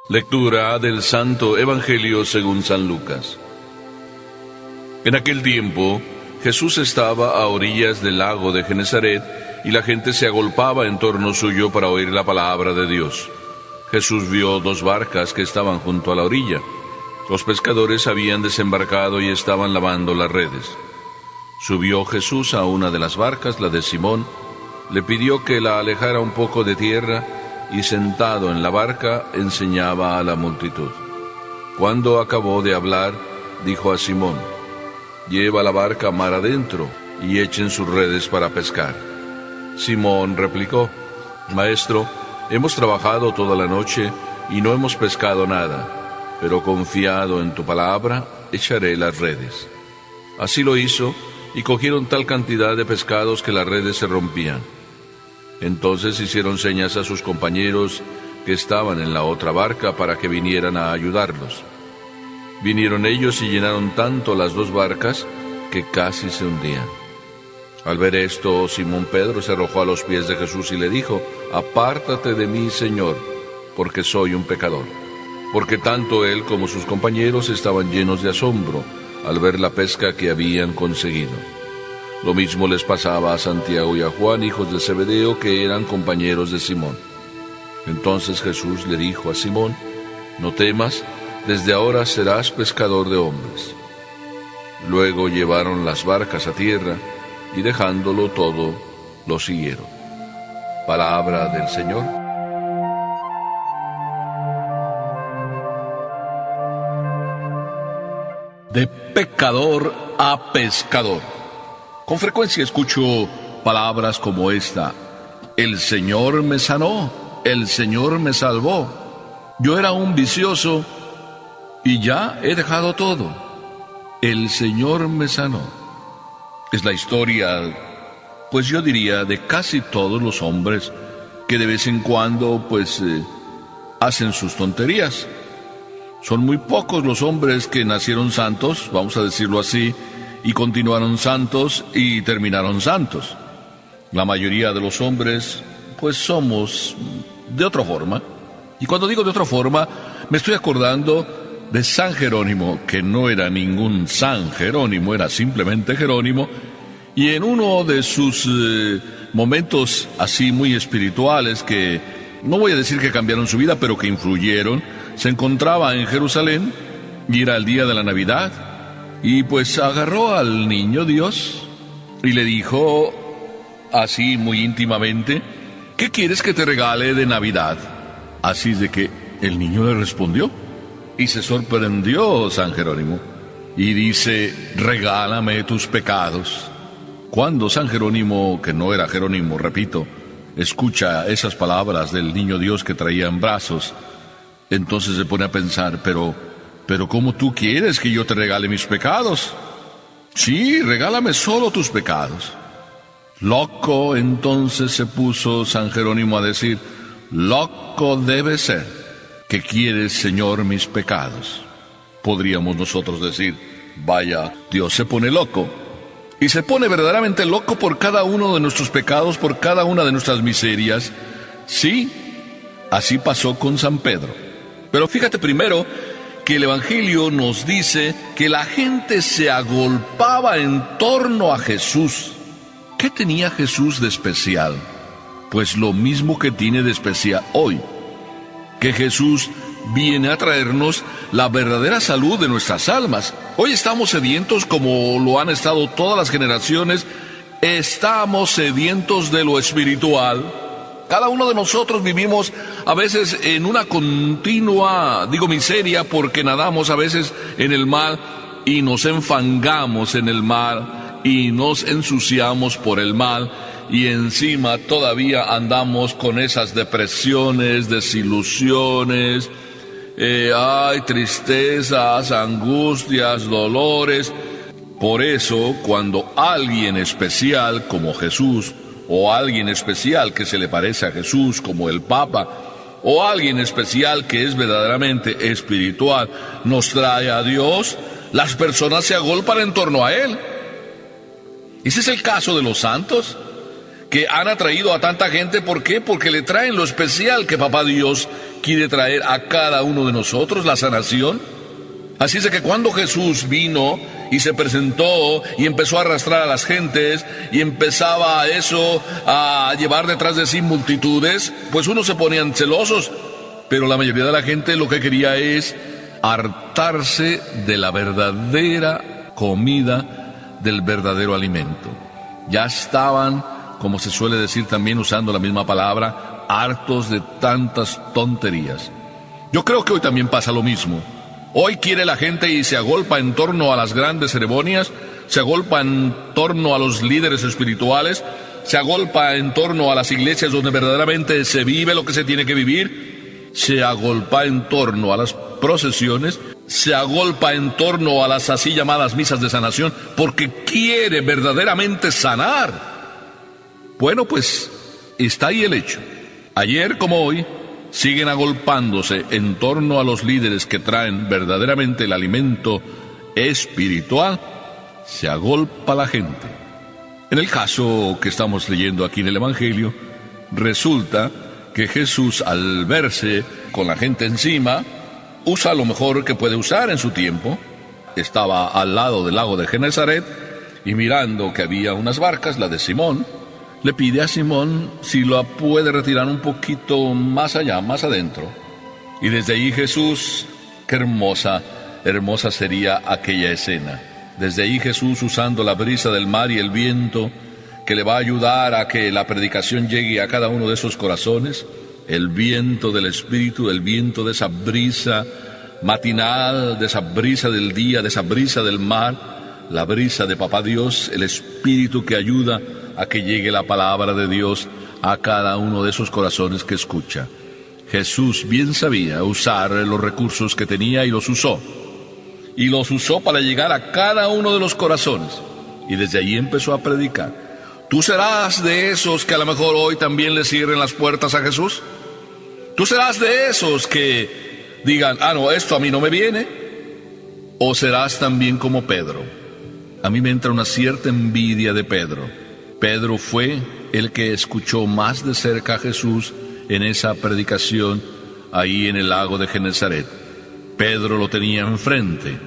Lectura del Santo Evangelio según San Lucas. En aquel tiempo, Jesús estaba a orillas del lago de Genesaret, y la gente se agolpaba en torno suyo para oír la palabra de Dios. Jesús vio dos barcas que estaban junto a la orilla. Los pescadores habían desembarcado y estaban lavando las redes. Subió Jesús a una de las barcas, la de Simón, le pidió que la alejara un poco de tierra, y sentado en la barca enseñaba a la multitud. Cuando acabó de hablar, dijo a Simón: «Lleva la barca mar adentro y echen sus redes para pescar». Simón replicó: «Maestro, hemos trabajado toda la noche y no hemos pescado nada, pero confiado en tu palabra, echaré las redes». Así lo hizo, y cogieron tal cantidad de pescados que las redes se rompían. Entonces hicieron señas a sus compañeros que estaban en la otra barca para que vinieran a ayudarlos. Vinieron ellos y llenaron tanto las dos barcas que casi se hundían. Al ver esto, Simón Pedro se arrojó a los pies de Jesús y le dijo: «Apártate de mí, Señor, porque soy un pecador». Porque tanto él como sus compañeros estaban llenos de asombro al ver la pesca que habían conseguido. Lo mismo les pasaba a Santiago y a Juan, hijos de Zebedeo, que eran compañeros de Simón. Entonces Jesús le dijo a Simón: «No temas, desde ahora serás pescador de hombres». Luego llevaron las barcas a tierra, y dejándolo todo, lo siguieron. Palabra del Señor. De pecador a pescador. Con frecuencia escucho palabras como esta: el Señor me sanó, el Señor me salvó. Yo era un vicioso y ya he dejado todo. El Señor me sanó. Es la historia, pues yo diría, de casi todos los hombres que de vez en cuando, hacen sus tonterías. Son muy pocos los hombres que nacieron santos, vamos a decirlo así, y continuaron santos y terminaron santos. La mayoría de los hombres, somos de otra forma. Y cuando digo de otra forma, me estoy acordando de San Jerónimo, que no era ningún San Jerónimo, era simplemente Jerónimo, y en uno de sus momentos así muy espirituales, que no voy a decir que cambiaron su vida, pero que influyeron, se encontraba en Jerusalén, y era el día de la Navidad, y agarró al niño Dios y le dijo así muy íntimamente: «¿Qué quieres que te regale de Navidad?». Así de que el niño le respondió, y se sorprendió San Jerónimo, y dice: «Regálame tus pecados». Cuando San Jerónimo, que no era Jerónimo, repito, escucha esas palabras del niño Dios que traía en brazos, entonces se pone a pensar: pero ¿cómo tú quieres que yo te regale mis pecados? Sí, regálame solo tus pecados. Loco entonces se puso San Jerónimo a decir: «Loco debe ser que quieres, Señor, mis pecados». Podríamos nosotros decir: «Vaya, Dios se pone loco». Y se pone verdaderamente loco por cada uno de nuestros pecados, por cada una de nuestras miserias. Sí, así pasó con San Pedro. Pero fíjate primero que el Evangelio nos dice que la gente se agolpaba en torno a Jesús. ¿Qué tenía Jesús de especial? Pues lo mismo que tiene de especial hoy, que Jesús viene a traernos la verdadera salud de nuestras almas. Hoy estamos sedientos, como lo han estado todas las generaciones. Estamos sedientos de lo espiritual. Cada uno de nosotros vivimos a veces en una continua, miseria, porque nadamos a veces en el mal y nos enfangamos en el mal y nos ensuciamos por el mal, y encima todavía andamos con esas depresiones, desilusiones, tristezas, angustias, dolores. Por eso, cuando alguien especial como Jesús, o alguien especial que se le parece a Jesús como el Papa, o alguien especial que es verdaderamente espiritual, nos trae a Dios, las personas se agolpan en torno a Él. Ese es el caso de los santos, que han atraído a tanta gente. ¿Por qué? Porque le traen lo especial que Papá Dios quiere traer a cada uno de nosotros, la sanación. Así es de que cuando Jesús vino y se presentó y empezó a arrastrar a las gentes y empezaba a llevar detrás de sí multitudes, pues unos se ponían celosos, pero la mayoría de la gente lo que quería es hartarse de la verdadera comida, del verdadero alimento. Ya estaban, como se suele decir también usando la misma palabra, hartos de tantas tonterías. Yo creo que hoy también pasa lo mismo. Hoy quiere la gente y se agolpa en torno a las grandes ceremonias, se agolpa en torno a los líderes espirituales, se agolpa en torno a las iglesias donde verdaderamente se vive lo que se tiene que vivir, se agolpa en torno a las procesiones, se agolpa en torno a las así llamadas misas de sanación, porque quiere verdaderamente sanar. Bueno, pues está ahí el hecho. Ayer como hoy, siguen agolpándose en torno a los líderes que traen verdaderamente el alimento espiritual. Se agolpa la gente. En el caso que estamos leyendo aquí en el Evangelio, resulta que Jesús, al verse con la gente encima, usa lo mejor que puede usar en su tiempo. Estaba al lado del lago de Genesaret y mirando que había unas barcas, la de Simón, le pide a Simón si lo puede retirar un poquito más allá, más adentro. Y desde ahí Jesús, qué hermosa sería aquella escena. Desde ahí Jesús, usando la brisa del mar y el viento, que le va a ayudar a que la predicación llegue a cada uno de esos corazones, el viento del Espíritu, el viento de esa brisa matinal, de esa brisa del día, de esa brisa del mar, la brisa de Papá Dios, el Espíritu que ayuda a que llegue la palabra de Dios a cada uno de esos corazones que escucha. Jesús bien sabía usar los recursos que tenía y los usó. Y los usó para llegar a cada uno de los corazones. Y desde allí empezó a predicar. ¿Tú serás de esos que a lo mejor hoy también le cierren las puertas a Jesús? ¿Tú serás de esos que digan, no, esto a mí no me viene? ¿O serás también como Pedro? A mí me entra una cierta envidia de Pedro. Pedro fue el que escuchó más de cerca a Jesús en esa predicación ahí en el lago de Genesaret. Pedro lo tenía enfrente,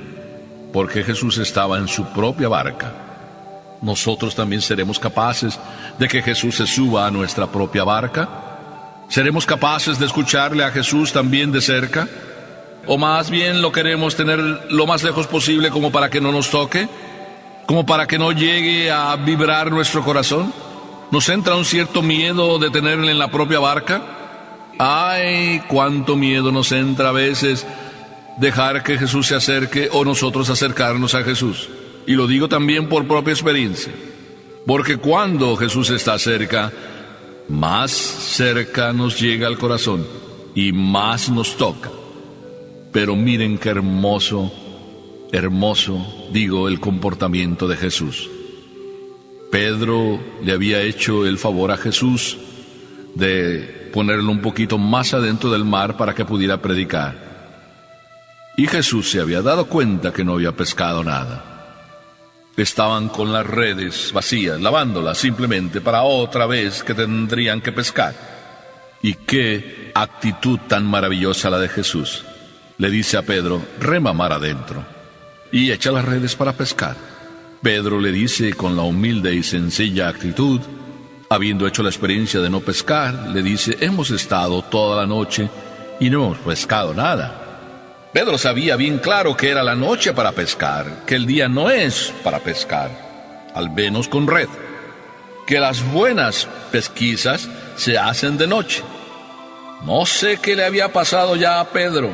porque Jesús estaba en su propia barca. ¿Nosotros también seremos capaces de que Jesús se suba a nuestra propia barca? ¿Seremos capaces de escucharle a Jesús también de cerca? ¿O más bien lo queremos tener lo más lejos posible como para que no nos toque? ¿Como para que no llegue a vibrar nuestro corazón? ¿Nos entra un cierto miedo de tenerle en la propia barca? ¡Ay, cuánto miedo nos entra a veces dejar que Jesús se acerque o nosotros acercarnos a Jesús! Y lo digo también por propia experiencia, porque cuando Jesús está cerca, más cerca nos llega al corazón y más nos toca. Pero miren qué hermoso, el comportamiento de Jesús. Pedro le había hecho el favor a Jesús de ponerlo un poquito más adentro del mar para que pudiera predicar. Y Jesús se había dado cuenta que no había pescado nada. Estaban con las redes vacías, lavándolas simplemente para otra vez que tendrían que pescar. Y qué actitud tan maravillosa la de Jesús. Le dice a Pedro, rema mar adentro y echa las redes para pescar. Pedro le dice con la humilde y sencilla actitud, habiendo hecho la experiencia de no pescar, le dice, hemos estado toda la noche y no hemos pescado nada. Pedro sabía bien claro que era la noche para pescar, que el día no es para pescar, al menos con red, que las buenas pesquisas se hacen de noche. No sé qué le había pasado ya a Pedro,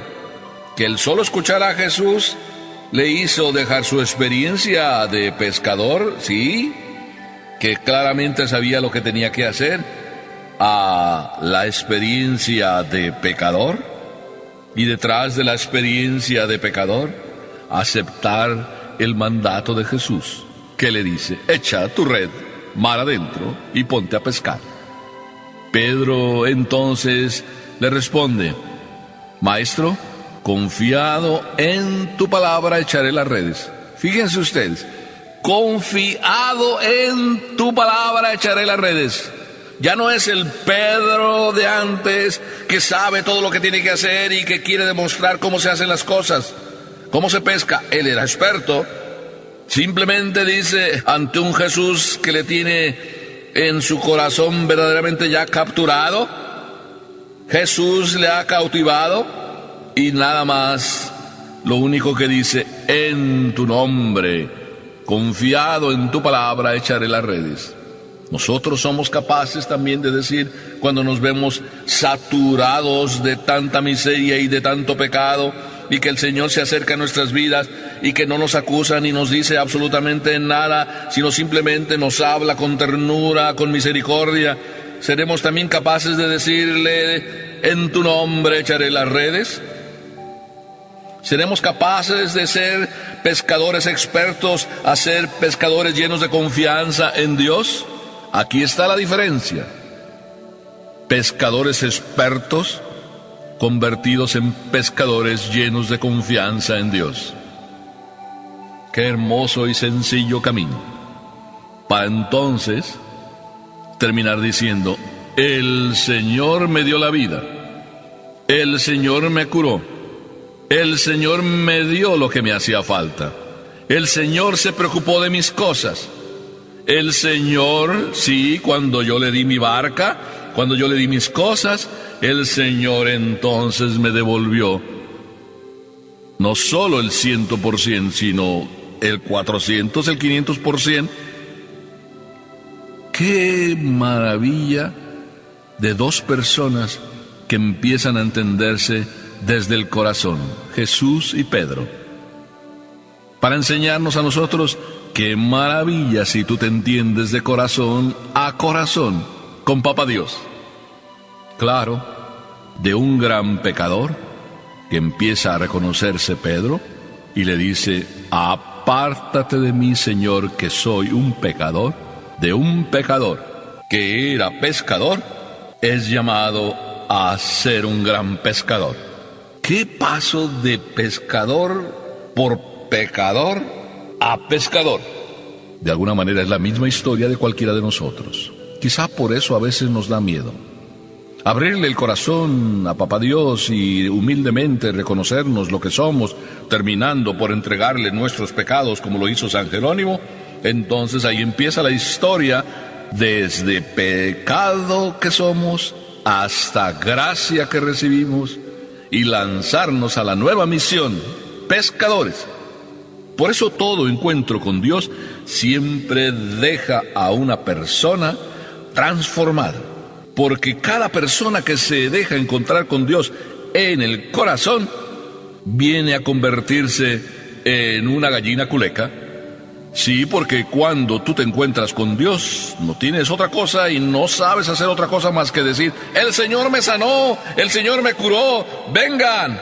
que el solo escuchar a Jesús le hizo dejar su experiencia de pescador, sí, que claramente sabía lo que tenía que hacer, a la experiencia de pecador. Y detrás de la experiencia de pecador, aceptar el mandato de Jesús, que le dice, echa tu red mar adentro y ponte a pescar. Pedro entonces le responde, Maestro, confiado en tu palabra echaré las redes. Fíjense ustedes, confiado en tu palabra echaré las redes. Ya no es el Pedro de antes que sabe todo lo que tiene que hacer y que quiere demostrar cómo se hacen las cosas, cómo se pesca. Él era experto. Simplemente dice ante un Jesús que le tiene en su corazón verdaderamente ya capturado. Jesús le ha cautivado y nada más. Lo único que dice: en tu nombre, confiado en tu palabra, echaré las redes. Nosotros somos capaces también de decir, cuando nos vemos saturados de tanta miseria y de tanto pecado, y que el Señor se acerca a nuestras vidas y que no nos acusa ni nos dice absolutamente nada, sino simplemente nos habla con ternura, con misericordia, ¿seremos también capaces de decirle: en tu nombre echaré las redes? ¿Seremos capaces de ser pescadores expertos a ser pescadores llenos de confianza en Dios? Aquí está la diferencia. Pescadores expertos convertidos en pescadores llenos de confianza en Dios. Qué hermoso y sencillo camino, para entonces terminar diciendo: el Señor me dio la vida, el Señor me curó, el Señor me dio lo que me hacía falta, el Señor se preocupó de mis cosas. El Señor, sí, cuando yo le di mi barca, cuando yo le di mis cosas, el Señor entonces me devolvió no solo el 100%, sino el 400, el 500%. ¡Qué maravilla de dos personas que empiezan a entenderse desde el corazón! Jesús y Pedro. Para enseñarnos a nosotros: qué maravilla si tú te entiendes de corazón a corazón con Papá Dios. Claro, de un gran pecador que empieza a reconocerse Pedro y le dice: apártate de mí, Señor, que soy un pecador. De un pecador que era pescador, es llamado a ser un gran pescador. ¿Qué paso de pescador por pecador a pescador? De alguna manera es la misma historia de cualquiera de nosotros. Quizá por eso a veces nos da miedo abrirle el corazón a Papá Dios y humildemente reconocernos lo que somos, terminando por entregarle nuestros pecados como lo hizo San Jerónimo. Entonces ahí empieza la historia, desde pecado que somos hasta gracia que recibimos, y lanzarnos a la nueva misión, pescadores. Por eso todo encuentro con Dios siempre deja a una persona transformada, porque cada persona que se deja encontrar con Dios en el corazón viene a convertirse en una gallina culeca. Sí, porque cuando tú te encuentras con Dios, no tienes otra cosa y no sabes hacer otra cosa más que decir: el Señor me sanó, el Señor me curó, vengan.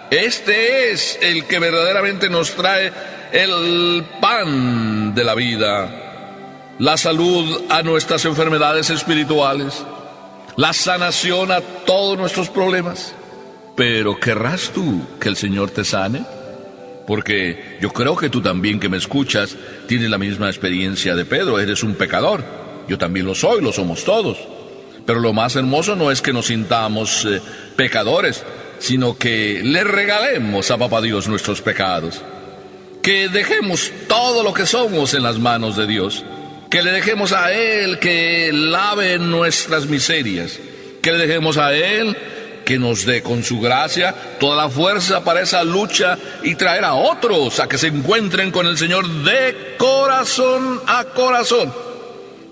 Este es el que verdaderamente nos trae el pan de la vida, la salud a nuestras enfermedades espirituales, la sanación a todos nuestros problemas. Pero ¿querrás tú que el Señor te sane? Porque yo creo que tú también, que me escuchas, tienes la misma experiencia de Pedro. Eres un pecador. Yo también lo soy, lo somos todos. Pero lo más hermoso no es que nos sintamos pecadores, sino que le regalemos a Papá Dios nuestros pecados. Que dejemos todo lo que somos en las manos de Dios. Que le dejemos a Él que lave nuestras miserias. Que le dejemos a Él que nos dé con su gracia toda la fuerza para esa lucha y traer a otros a que se encuentren con el Señor de corazón a corazón,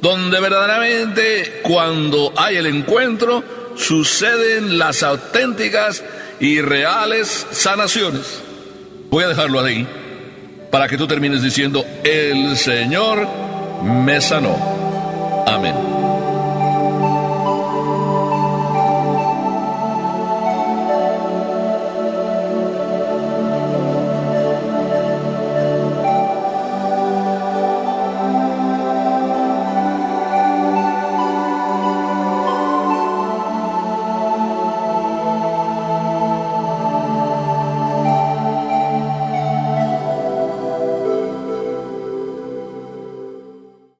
donde verdaderamente cuando hay el encuentro suceden las auténticas y reales sanaciones. Voy a dejarlo ahí para que tú termines diciendo: el Señor me sanó. Amén.